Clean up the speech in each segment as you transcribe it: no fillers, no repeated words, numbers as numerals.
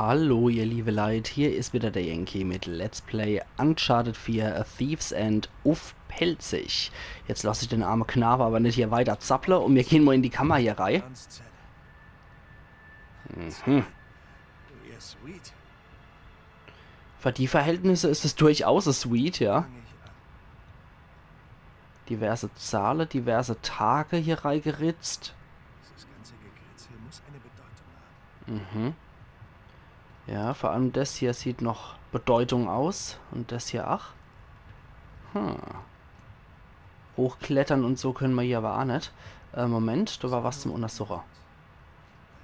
Hallo ihr liebe Leute, hier ist wieder der Yankee mit Let's Play Uncharted 4 A Thief's End auf Pelzig. Jetzt lasse ich den armen Knabe aber nicht hier weiter zapple und wir gehen mal in die Kammer hier rein. Für die Verhältnisse ist es durchaus a sweet, ja. Diverse Zahlen, diverse Tage hier reingeritzt. Dieses ganze Gekritzel muss eine Bedeutung haben. Ja, vor allem das hier sieht noch Bedeutung aus. Und das hier, ach. Hochklettern und so können wir hier aber auch nicht. Moment, da war was zum Untersucher.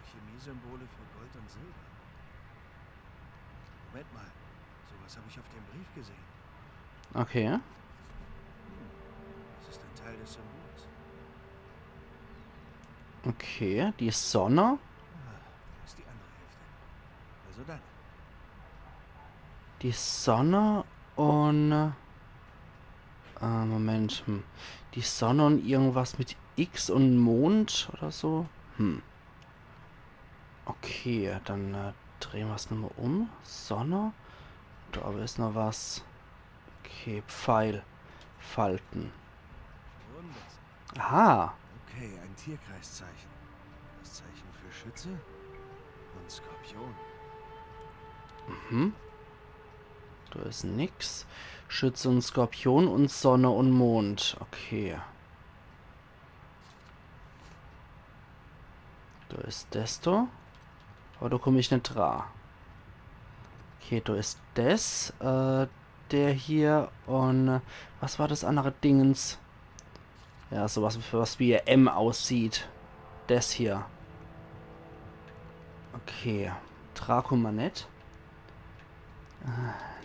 Alchemie-Symbole für Gold und Silber. Moment mal, sowas habe ich auf dem Brief gesehen. Okay. Das ist ein Teil des Symbols. Okay, die Sonne. Das ist die andere Hälfte. Also dann. Die Sonne und... Moment. Die Sonne und irgendwas mit X und Mond oder so. Okay, dann drehen wir es nochmal um. Sonne. Da aber ist noch was. Okay, Pfeil. Falten. Wunderbar. Aha. Okay, ein Tierkreiszeichen. Das Zeichen für Schütze und Skorpion. Da ist nix. Schütze und Skorpion und Sonne und Mond. Okay. Da ist das da. Aber da komme ich nicht dran. Okay, da ist das. Der hier. Und was war das andere Dingens? Ja, sowas, was wie M aussieht. Das hier. Okay. Draco mal nicht.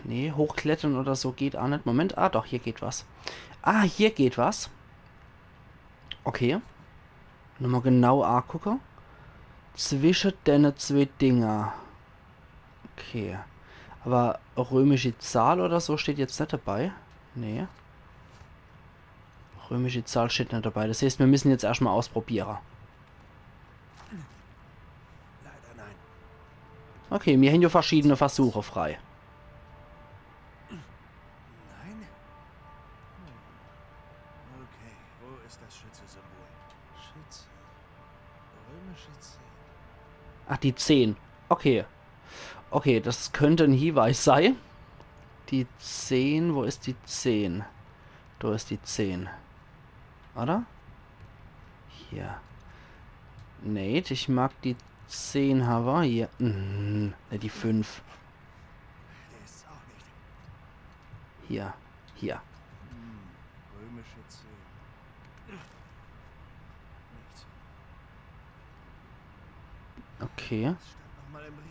Nee, hochklettern oder so geht auch nicht. Moment, doch, hier geht was. Hier geht was. Okay. Nochmal genau angucken. Zwischen den zwei Dinger. Okay. Aber römische Zahl oder so steht jetzt nicht dabei. Nee. Römische Zahl steht nicht dabei. Das heißt, wir müssen jetzt erstmal ausprobieren. Leider nein. Okay, wir haben ja verschiedene Versuche frei. Nein? Okay, wo ist das Schütze-Symbol? Schütze. Römische 10. Die 10. Okay. Okay, das könnte ein Hinweis sein. Die 10, wo ist die 10? Da ist die 10. Oder? Hier. Nee, ich mag die 10 haben. Hier. Ne, die 5. Der ist auch nicht. Hier. Hier. Römische 10. Nichts. Okay. Das stand nochmal im Brief.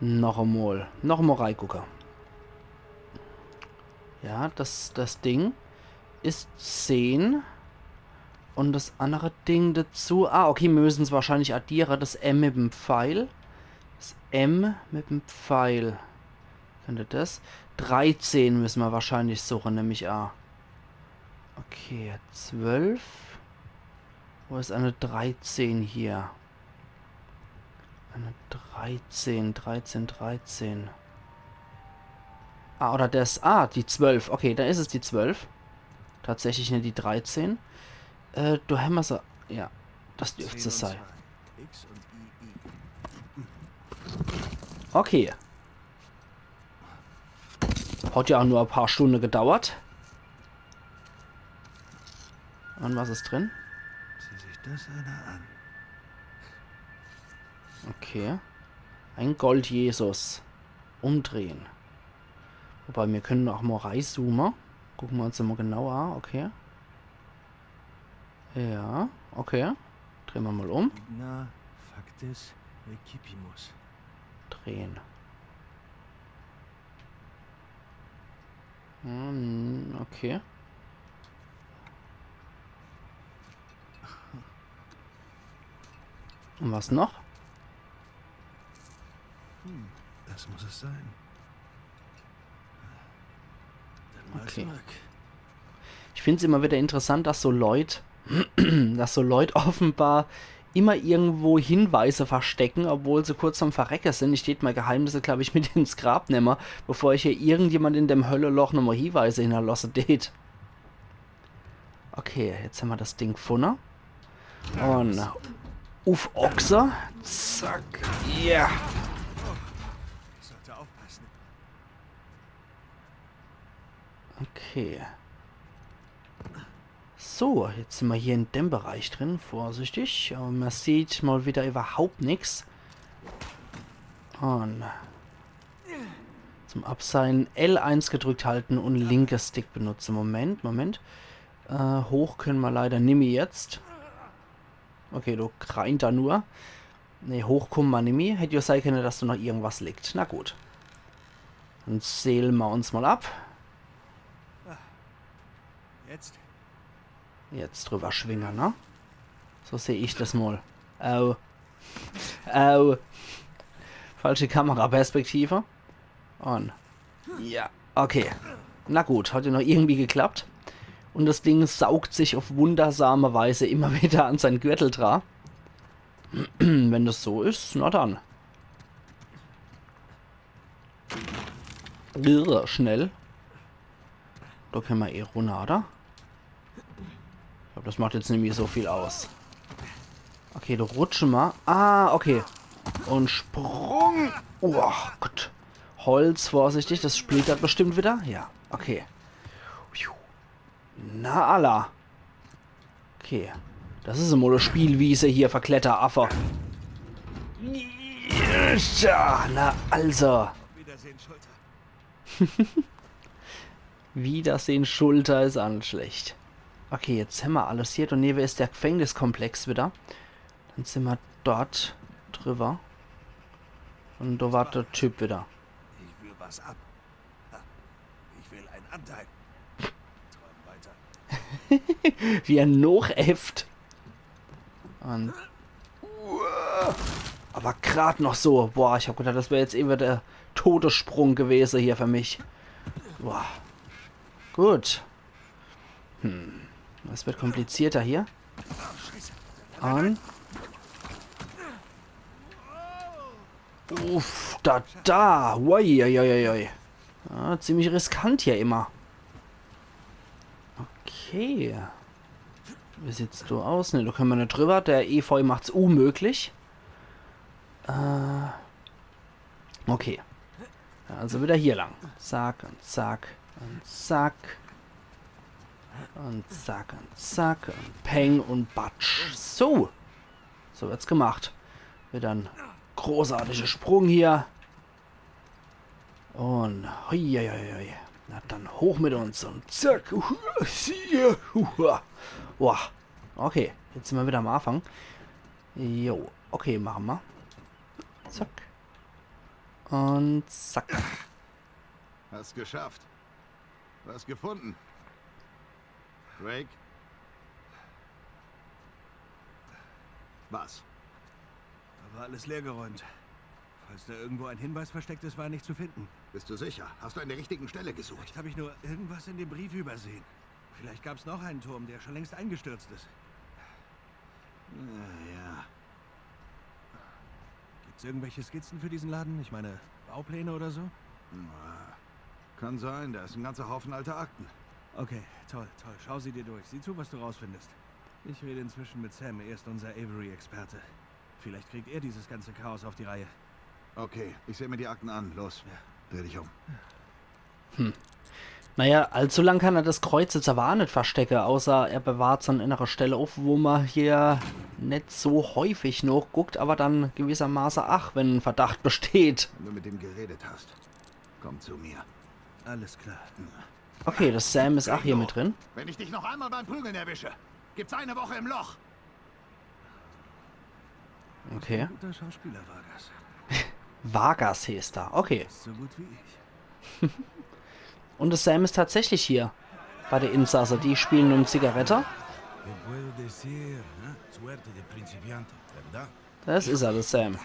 Noch einmal. Noch einmal reingucken. Ja, das Ding ist 10. Und das andere Ding dazu. Okay, wir müssen es wahrscheinlich addieren. Das M mit dem Pfeil. Das M mit dem Pfeil. Könnte das? 13 müssen wir wahrscheinlich suchen, nämlich A. Okay, 12. Wo ist eine 13 hier? Eine 13, 13, 13. Oder das. Die 12. Okay, dann ist es die 12. Tatsächlich nicht die 13. Du haben wir so. Ja, das dürfte es sein. X und II. Okay. Hat ja auch nur ein paar Stunden gedauert. Und was ist drin? Sieh sich das einer an. Okay. Ein Gold-Jesus. Umdrehen. Wobei, wir können auch mal reinzoomen. Gucken wir uns mal genau an. Okay. Ja, okay. Drehen wir mal um. Igna factis recipimus. Drehen. Okay. Und was noch? Das muss es sein. Dann mal Okay. zurück. Ich finde es immer wieder interessant, dass so Leute offenbar immer irgendwo Hinweise verstecken, obwohl sie kurz am Verrecken sind. Ich tät mal Geheimnisse, glaube ich, mit ins Grab nehmen, bevor ich hier irgendjemand in dem Hölleloch nochmal Hinweise hinterlasse tät. Okay, jetzt haben wir das Ding gefunden. Und auf Ochse. Zack. Ja. Yeah. Ich sollte aufpassen. Okay. So, jetzt sind wir hier in dem Bereich drin. Vorsichtig. Man sieht mal wieder überhaupt nichts. Und zum Abseilen L1 gedrückt halten und linker Stick benutzen. Moment. Hoch können wir leider nicht mehr jetzt. Okay, du kreint da nur. Ne, hoch kommen wir nicht mehr. Hätte ja sein können, dass da noch irgendwas liegt. Na gut. Dann zählen wir uns mal ab. Jetzt? Jetzt drüber schwingen, ne? So sehe ich das mal. Au. Au. Falsche Kameraperspektive. Und. Ja, okay. Na gut, hat ja noch irgendwie geklappt. Und das Ding saugt sich auf wundersame Weise immer wieder an sein Gürtel dran. Wenn das so ist, na dann. Irre schnell. Da können wir eh runter, oder? Ich glaube, das macht jetzt nämlich so viel aus. Okay, du rutschen mal. Ah, okay. Und Sprung. Oh Gott. Holz, vorsichtig, das splittert bestimmt wieder. Ja, okay. Na Allah. Okay. Das ist immer eine Spielwiese hier, Verkletteraffe. Ja, na also. Wiedersehen, Schulter. Wiedersehen, Schulter ist auch nicht schlecht. Okay, jetzt haben wir alles hier. Und neben ist der Gefängniskomplex wieder. Dann sind wir dort drüber. Und da war der Typ wieder. Ich will was ab. Ich will einen Anteil. Träum weiter. Wie er noch äfft. Und aber gerade noch so. Boah, ich habe gedacht, das wäre jetzt eben der Todessprung gewesen hier für mich. Boah. Gut. Das wird komplizierter hier. Und uff, da. Uiuiuiui. Ja, ziemlich riskant hier immer. Okay. Wie sieht's du aus? Ne, da können wir nicht drüber. Der Efeu macht's unmöglich. Okay. Also wieder hier lang. Zack und zack und zack. Und zack und zack. Und Peng und Batsch. So. So wird's gemacht. Wieder ein großartiger Sprung hier. Und hui. Na dann hoch mit uns und zack. Boah. Okay, jetzt sind wir wieder am Anfang. Jo, okay, machen wir. Zack. Und zack. Hast geschafft. Was gefunden. Drake? Was? Da war alles leergeräumt. Falls da irgendwo ein Hinweis versteckt ist, war er nicht zu finden. Bist du sicher? Hast du an der richtigen Stelle gesucht? Vielleicht habe ich nur irgendwas in dem Brief übersehen. Vielleicht gab es noch einen Turm, der schon längst eingestürzt ist. Ja. Gibt es irgendwelche Skizzen für diesen Laden? Ich meine, Baupläne oder so? Kann sein, da ist ein ganzer Haufen alter Akten. Okay, toll. Schau sie dir durch. Sieh zu, was du rausfindest. Ich rede inzwischen mit Sam. Er ist unser Avery-Experte. Vielleicht kriegt er dieses ganze Chaos auf die Reihe. Okay, ich sehe mir die Akten an. Los, dreh dich um. Naja, allzu lang kann er das Kreuz jetzt aber auch nicht verstecken, außer er bewahrt so eine innere Stelle auf, wo man hier nicht so häufig noch guckt, aber dann gewissermaßen wenn ein Verdacht besteht. Wenn du mit ihm geredet hast, komm zu mir. Alles klar. Okay, das Sam ist auch hier mit drin. Wenn ich dich noch einmal beim Prügeln erwische, gibt's eine Woche im Loch. Okay. Guter Schauspieler war das. Vargas hieß da. Okay. So gut wie ich. Und das Sam ist tatsächlich hier. Bei der Insasse. Die spielen um Zigarette. Das ist er, das Sam.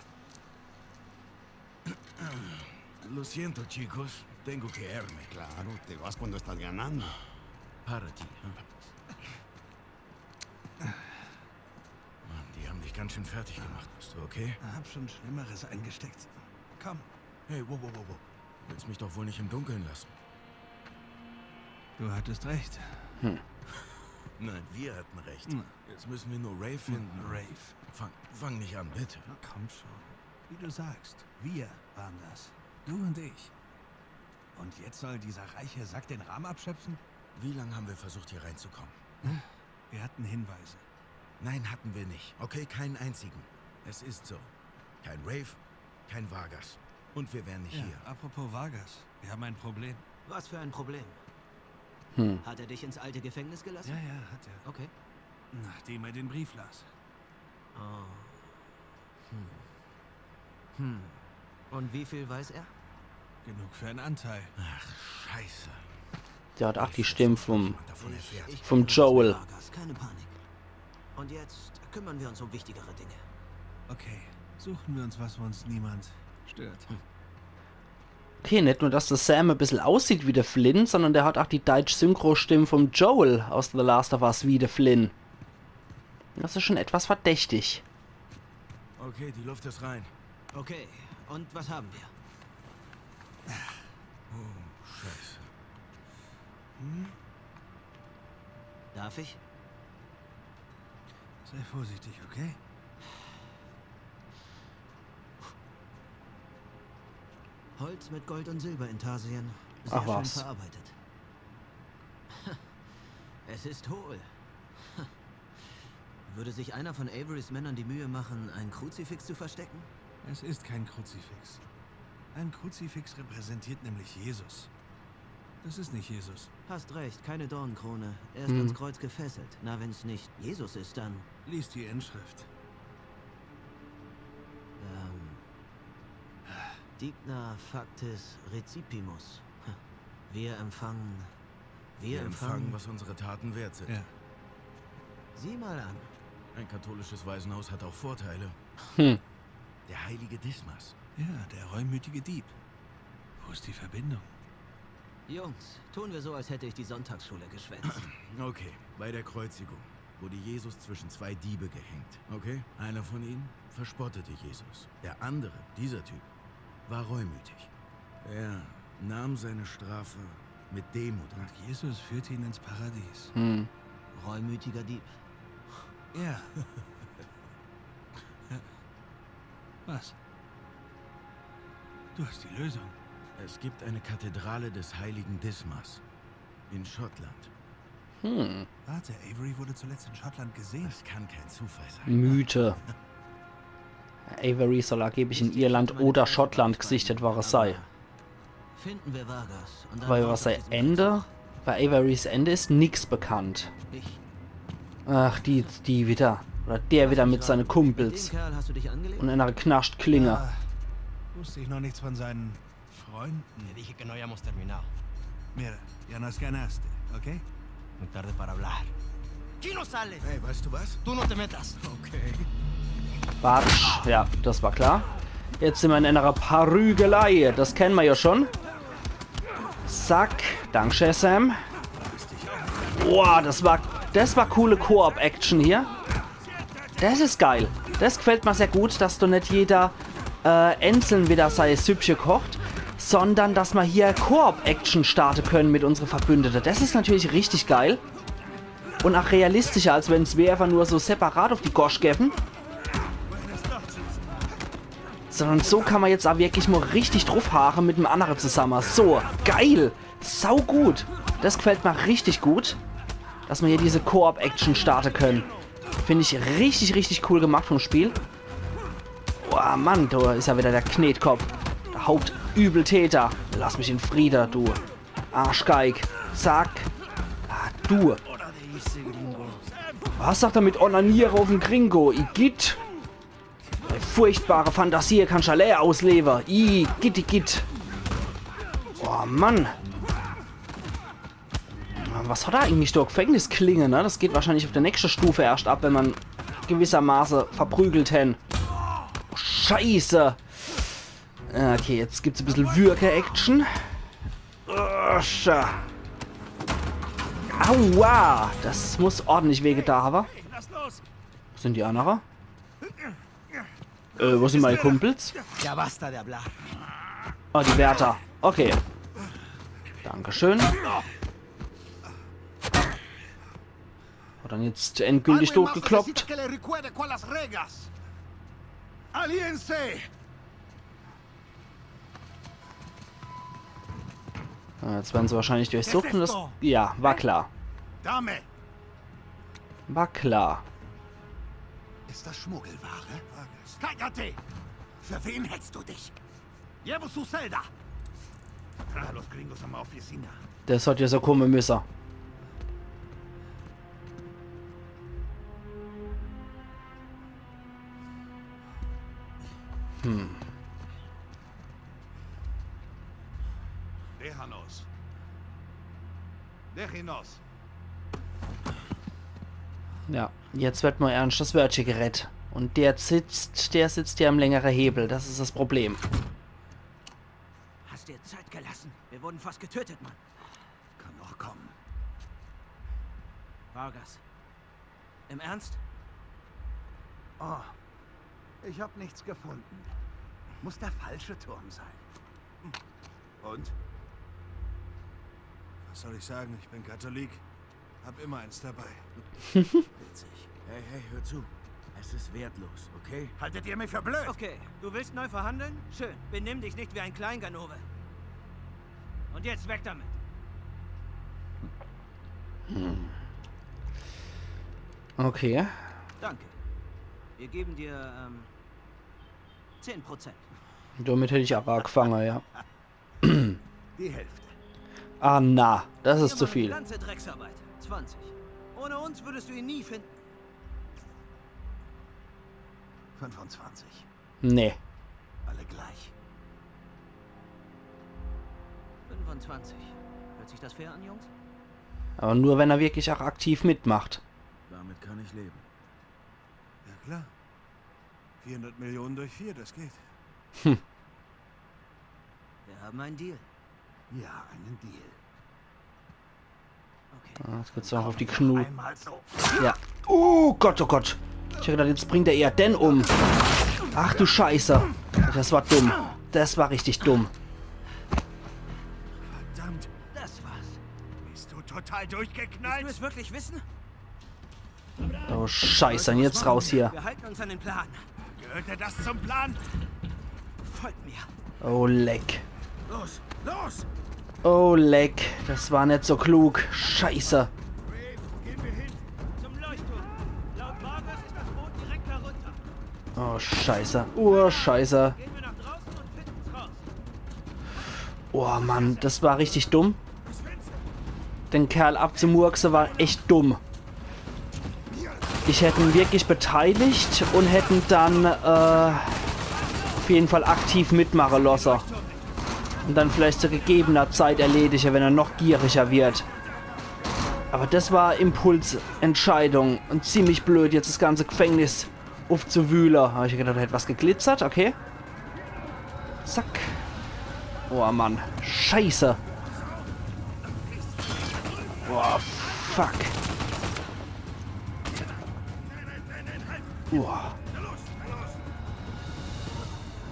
Lo siento, chicos. Tengo que irme. Claro, te vas cuando estás ganando. Para ti. Mann, die haben dich dich ganz schön fertig gemacht. Bist du okay? Hab schon Schlimmeres eingesteckt. Komm. Hey, wow. Willst mich doch wohl nicht im Dunkeln lassen? Du hattest recht. Nein, wir hatten recht. Hm. Jetzt müssen wir nur Ray finden. Rafe. Fang nicht an, bitte. Na, komm schon. Wie du sagst, wir waren das. Du und ich. Und jetzt soll dieser reiche Sack den Rahmen abschöpfen? Wie lange haben wir versucht, hier reinzukommen? Wir hatten Hinweise. Nein, hatten wir nicht. Okay, keinen einzigen. Es ist so. Kein Rave, kein Vargas. Und wir wären nicht Ja, hier. apropos Vargas. Wir haben ein Problem. Was für ein Problem? Hat er dich ins alte Gefängnis gelassen? Ja, hat er. Okay. Nachdem er den Brief las. Oh. Und wie viel weiß er? Genug für einen Anteil. Ach, scheiße. Der hat auch die Stimme vom Jemand davon erfährt. Vom kümmere Joel. mich um Vargas, keine Panik. Und jetzt kümmern wir uns um wichtigere Dinge. Okay, suchen wir uns was, wo uns niemand stört. Okay, nicht nur, dass der Sam ein bisschen aussieht wie der Flynn, sondern der hat auch die Deutsch-Synchro-Stimme vom Joel aus The Last of Us wie der Flynn. Das ist schon etwas verdächtig. Okay, die Luft ist rein. Okay, und was haben wir? Oh, scheiße. Darf ich? Sei vorsichtig, okay? Holz mit Gold und Silberintarsien. Sehr Ach schön was. verarbeitet. Es ist hohl. Würde sich einer von Averys Männern die Mühe machen, ein Kruzifix zu verstecken? Es ist kein Kruzifix. Ein Kruzifix repräsentiert nämlich Jesus. Das ist nicht Jesus. Hast recht, keine Dornenkrone. Er ist ans Kreuz gefesselt. Na, wenn es nicht Jesus ist, dann... Lies die Inschrift. Digna factis recipimus. Wir empfangen... Wir empfangen, was unsere Taten wert sind. Ja. Sieh mal an. Ein katholisches Waisenhaus hat auch Vorteile. Der heilige Dismas. Ja, der reumütige Dieb. Wo ist die Verbindung? Jungs, tun wir so, als hätte ich die Sonntagsschule geschwänzt. Okay, bei der Kreuzigung wurde Jesus zwischen zwei Diebe gehängt. Okay? Einer von ihnen verspottete Jesus. Der andere, dieser Typ, war reumütig. Er nahm seine Strafe mit Demut an. Und Jesus führte ihn ins Paradies. Reumütiger Dieb. Ja. Was? Du hast die Lösung. Es gibt eine Kathedrale des heiligen Dismas in Schottland. Warte, Avery wurde zuletzt in Schottland gesehen. Das kann kein Zufall sein. Mythe. Avery soll angeblich in Irland oder Schottland gesichtet war es sei. Finden wir Vargas. Und dann Weil raus was aus sein diesem Ende, Drecksloch. bei Averys Ende ist nichts bekannt. Ich. Ach, die wieder. Oder der wieder mit seinen Mit Kumpels. dem Kerl hast du dich angelegt? Und einer knascht Klinge. Ah, wusste ich noch nichts von seinen Freunden. Te dije que no habíamos terminado. Mira, ya nos ganaste, okay? Muy tarde para hablar. ¡Aquí no sales! Hey, weißt du was? ¡Tú no te metas! Okay. Bartsch. Ja, das war klar. Jetzt sind wir in einer Prügelei. Das kennen wir ja schon. Zack. Dankeschön, Sam. Boah, das war coole Koop-Action hier. Das ist geil. Das gefällt mir sehr gut, dass du nicht jeder einzeln wieder sein Süppchen kocht, sondern dass wir hier Koop-Action starten können mit unseren Verbündeten. Das ist natürlich richtig geil. Und auch realistischer, als wenn es wir einfach nur so separat auf die Gosch geben. Sondern so kann man jetzt auch wirklich mal richtig draufhaaren mit dem anderen zusammen. So, geil. Sau gut. Das gefällt mir richtig gut, dass wir hier diese Koop-Action starten können. Finde ich richtig, richtig cool gemacht vom Spiel. Boah, Mann, da ist ja wieder der Knetkopf. Der Hauptübeltäter. Lass mich in Frieden, du Arschgeig. Zack. Ah, du. Was sagt er mit Onanieren auf dem Gringo? Igitt. Eine furchtbare Fantasie kann Chalet ausleben. Igitt. Oh, Mann. Was hat er eigentlich da? Gefängnisklinge, ne? Das geht wahrscheinlich auf der nächsten Stufe erst ab, wenn man gewissermaßen verprügelt hen. Oh, Scheiße. Okay, jetzt gibt's ein bisschen Würge-Action. Aua! Das muss ordentlich wehgetan haben. Lass los! Sind die anderen? Wo sind meine Kumpels? Ya basta de hablar. Ah, die Wärter. Okay. Dankeschön. Und dann jetzt endgültig totgekloppt. Jetzt werden sie wahrscheinlich durchsucht und das... Ja, war klar. Dame, War klar. ist das Schmuggelware? Cállate! Für wen hältst du dich? Llevo su celda. Trae a los gringos a mi oficina. Das hat ja so kommen müssen. Déjanos. Déjenos. Ja, jetzt wird mal ernst das Wörtchen gerettet. Und der sitzt ja am längeren Hebel. Das ist das Problem. Hast dir Zeit gelassen? Wir wurden fast getötet, Mann. Kann noch kommen. Vargas. Im Ernst? Oh, ich habe nichts gefunden. Muss der falsche Turm sein. Und? Was soll ich sagen? Ich bin Katholik. Hab immer eins dabei. Witzig. Hey, hey, hör zu. Es ist wertlos, okay? Haltet ihr mich für blöd? Okay, du willst neu verhandeln? Schön. Benimm dich nicht wie ein Kleinganove. Und jetzt weg damit. Okay. Danke. Wir geben dir 10%. Damit hätte ich aber gefangen, ja. Die Hälfte. Ah, na. Das ist Wir zu machen viel. Die ganze Drecksarbeit. 20. Ohne uns würdest du ihn nie finden. 25. Nee. Alle gleich. 25. Hört sich das fair an, Jungs? Aber nur, wenn er wirklich auch aktiv mitmacht. Damit kann ich leben. Ja klar. 400 Millionen durch 4, das geht. Wir haben einen Deal. Ja, einen Deal. Okay. Ah, jetzt geht's auch auf die Knu. Einmal so. Ja. Oh Gott, oh Gott. Ich hab gedacht, jetzt bringt er eher den um. Ach du Scheiße. Das war dumm. Das war richtig dumm. Verdammt, Das war's. bist du total Willst du durchgeknallt? es wirklich wissen? Oh Scheiße, und jetzt raus hier. Wir halten uns an den Plan. Gehörte das zum Plan? Folgt mir. Oh leck. Los, los! Oh leck. Das war nicht so klug. Scheiße. Zum Leuchtturm. Laut Vargas ist das Boot direkt herunter. Oh Scheiße. Oh Scheiße. Gehen wir nach draußen und finden's raus. Oh Mann, das war richtig dumm. Den Kerl abzumurksen war echt dumm. Ich hätte ihn wirklich beteiligt und hätten dann auf jeden Fall aktiv mitmachen lassen. Und dann vielleicht zu gegebener Zeit erledigen, wenn er noch gieriger wird. Aber das war Impulsentscheidung und ziemlich blöd, jetzt das ganze Gefängnis aufzuwühlen. Habe ich gedacht, da hätte was geglitzert, okay. Zack. Oh Mann, scheiße. Oh, fuck.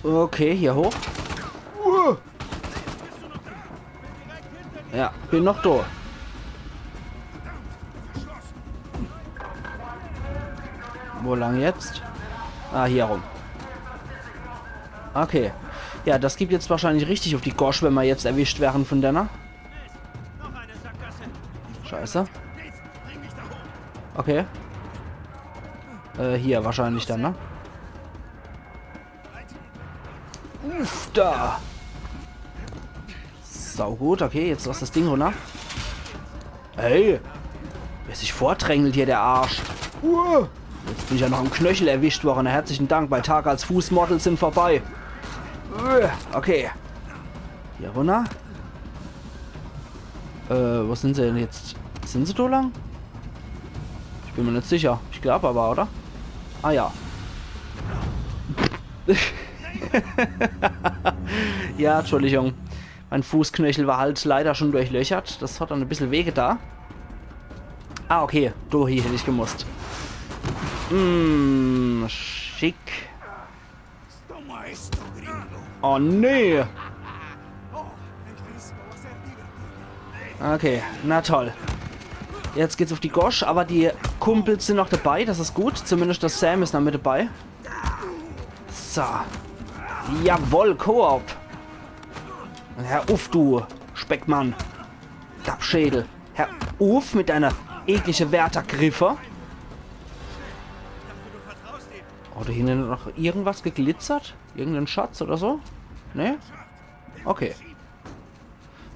Okay, hier hoch. Ja, bin noch da. Wo lang jetzt? Ah, hier rum. Okay. Ja, das gibt jetzt wahrscheinlich richtig auf die Gosch, wenn wir jetzt erwischt werden von der. Noch eine Sackgasse. Scheiße. Okay. Hier wahrscheinlich dann, ne? Uff, da. Sau gut, okay, jetzt lass das Ding runter. Hey. Wer sich vordrängelt hier, der Arsch. Jetzt bin ich ja noch am Knöchel erwischt worden. Herzlichen Dank, bei Tag als Fußmodels sind vorbei. Okay. Hier runter. Wo sind sie denn jetzt? Sind sie da lang? Ich bin mir nicht sicher. Ich glaube aber, oder? Ah ja. Ja, Entschuldigung. Mein Fußknöchel war halt leider schon durchlöchert. Das hat dann ein bisschen Wege da. Ah, okay. Du, hier hätte ich gemusst. Schick. Oh, nee. Okay, na toll. Jetzt geht's auf die Gosch, aber die Kumpels sind noch dabei, das ist gut. Zumindest der Sam ist noch mit dabei. So. Jawohl, Koop. Herr Uff, du Speckmann. Dachschädel. Herr Uff mit deiner eklige Wärtergriffe. Oh, da hinten noch irgendwas geglitzert? Irgendein Schatz oder so? Ne? Okay.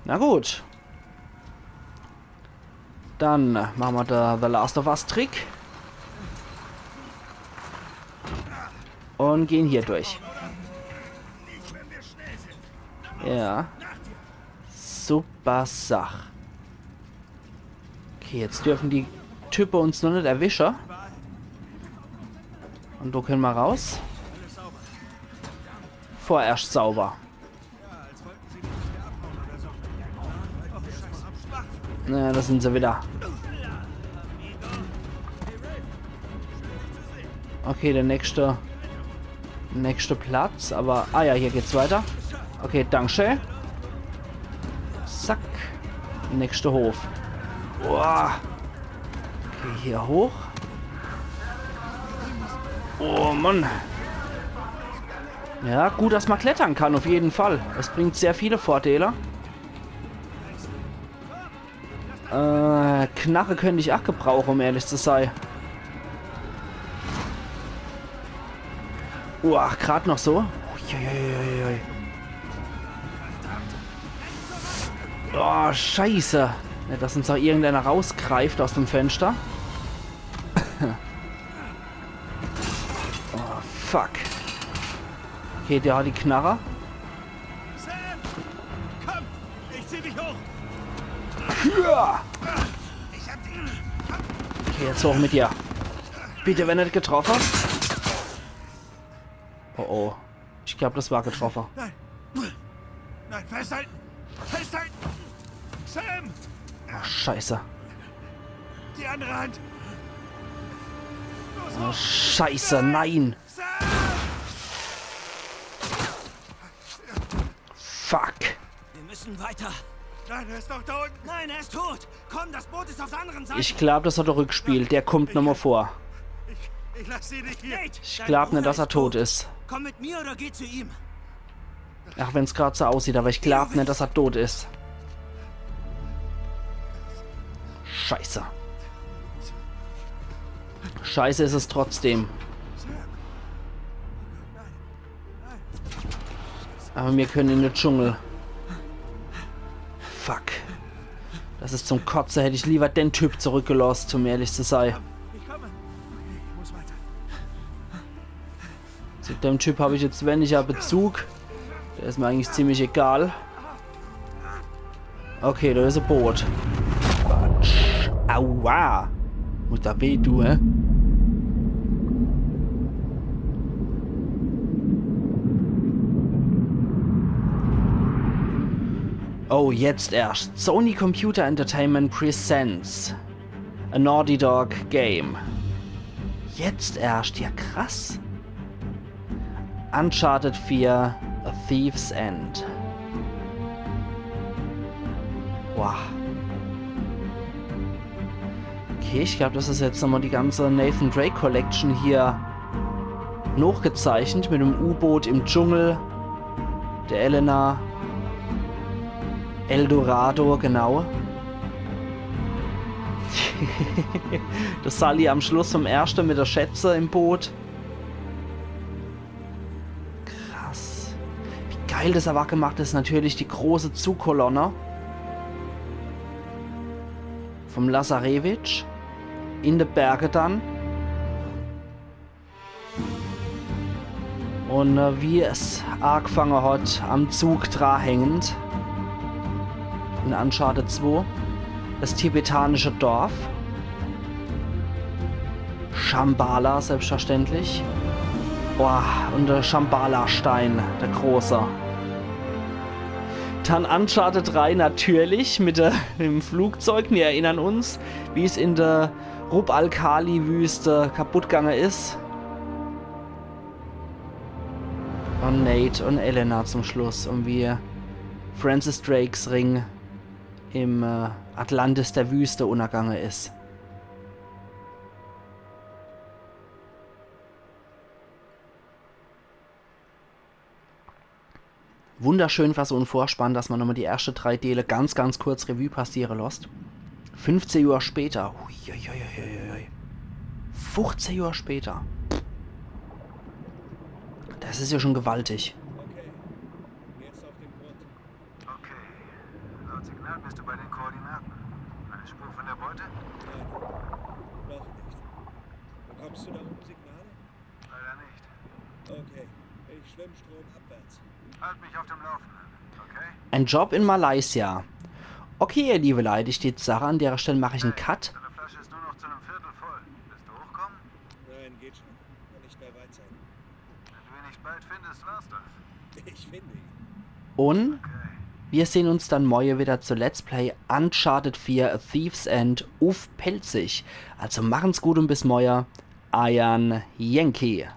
Na gut. Dann machen wir da The Last of Us Trick. Und gehen hier durch. Ja. Super Sach. Okay, jetzt dürfen die Typen uns noch nicht erwischen. Und da können wir raus. Vorerst sauber. Na, da sind sie wieder. Okay, der nächste Platz, aber... Ah ja, hier geht's weiter. Okay, danke. Zack. Nächster Hof. Boah. Okay, hier hoch. Oh Mann. Ja, gut, dass man klettern kann, auf jeden Fall. Es bringt sehr viele Vorteile. Knarre könnte ich auch gebrauchen, um ehrlich zu sein. Ach, gerade noch so. Uiuiuiui. Oh, scheiße. Ja, dass uns auch irgendeiner rausgreift aus dem Fenster. Oh, fuck. Okay, der hat die Knarre. Sam! Komm! Ich zieh dich hoch! Ja. Okay, jetzt hoch mit dir. Bitte, wenn er nicht getroffen. Oh oh. Ich glaube, das war getroffen. Nein! Nein, festhalten! Festhalten! Sam! Oh, scheiße. Die andere Hand! Oh, scheiße, nein. Sam! Fuck. Wir müssen weiter. Nein, er ist doch da unten! Nein, er ist tot. Komm, das Boot ist auf der anderen Seite. Ich glaube, das hat der Rückspiel. Der kommt nochmal vor. Ich lass sie nicht hier! Nate, Ich dein glaube Bruder nicht, dass er tot ist. Komm mit mir oder geh zu ihm. Ach, wenn es gerade so aussieht, aber ich glaube nicht, dass er tot ist. Scheiße. Scheiße ist es trotzdem. Aber wir können in den Dschungel. Fuck. Das ist zum Kotzen. Hätte ich lieber den Typ zurückgelost, um ehrlich zu sein. Ich komme! Okay, ich muss weiter. Zu dem Typ habe ich jetzt weniger Bezug. Der ist mir eigentlich ziemlich egal. Okay, da ist ein Boot. Quatsch. Aua. Muss da weh, du, hä? Oh, jetzt erst. Sony Computer Entertainment presents a Naughty Dog Game. Jetzt erst, ja krass. Uncharted 4, A Thief's End. Wow. Okay, ich glaube, das ist jetzt nochmal die ganze Nathan Drake Collection hier nachgezeichnet mit dem U-Boot im Dschungel, der Elena, Eldorado, genau. Das Sully am Schluss vom ersten mit der Schätze im Boot. Krass. Wie geil das aber gemacht ist, natürlich die große Zugkolonne vom Lazarevich in die Berge dann. Und wie es angefangen hat, am Zug dranhängend. In Uncharted 2. Das tibetanische Dorf. Shambhala, selbstverständlich. Boah, und der Shambhala-Stein, der große. Dann Uncharted 3 natürlich mit dem Flugzeug. Wir erinnern uns, wie es in der Rub al-Khali-Wüste kaputt gegangen ist. Und Nate und Elena zum Schluss. Und wie Francis Drakes Ring im Atlantis der Wüste untergangen ist. Wunderschön war so ein Vorspann, dass man nochmal die ersten 3 Teile ganz, ganz kurz Revue passieren lässt. 15 Jahre später. Uiuiuiui. 15 Jahre später. Das ist ja schon gewaltig. Okay. Jetzt auf den Grund. Okay. Laut Signal bist du bei den Koordinaten. Eine Spur von der Beute? Nein. Noch nicht. Bekommst du da oben Signale? Leider nicht. Okay. Ich schwimme stromabwärts. Halt mich auf dem Laufenden, okay? Ein Job in Malaysia. Okay, ihr liebe Leute, ich steht Sache. An der Stelle mache ich einen Cut. Deine Flasche ist nur noch zu einem Viertel voll. Willst du hochkommen? Nein, geht schon. Kann nicht mehr weit sein. Wenn du ihn nicht bald findest, war's das. Ich finde ihn. Und wir sehen uns dann morgen wieder zu Let's Play Uncharted 4 A Thief's End auf Pelzig. Also machen's gut und bis morgen. Ian Yankee.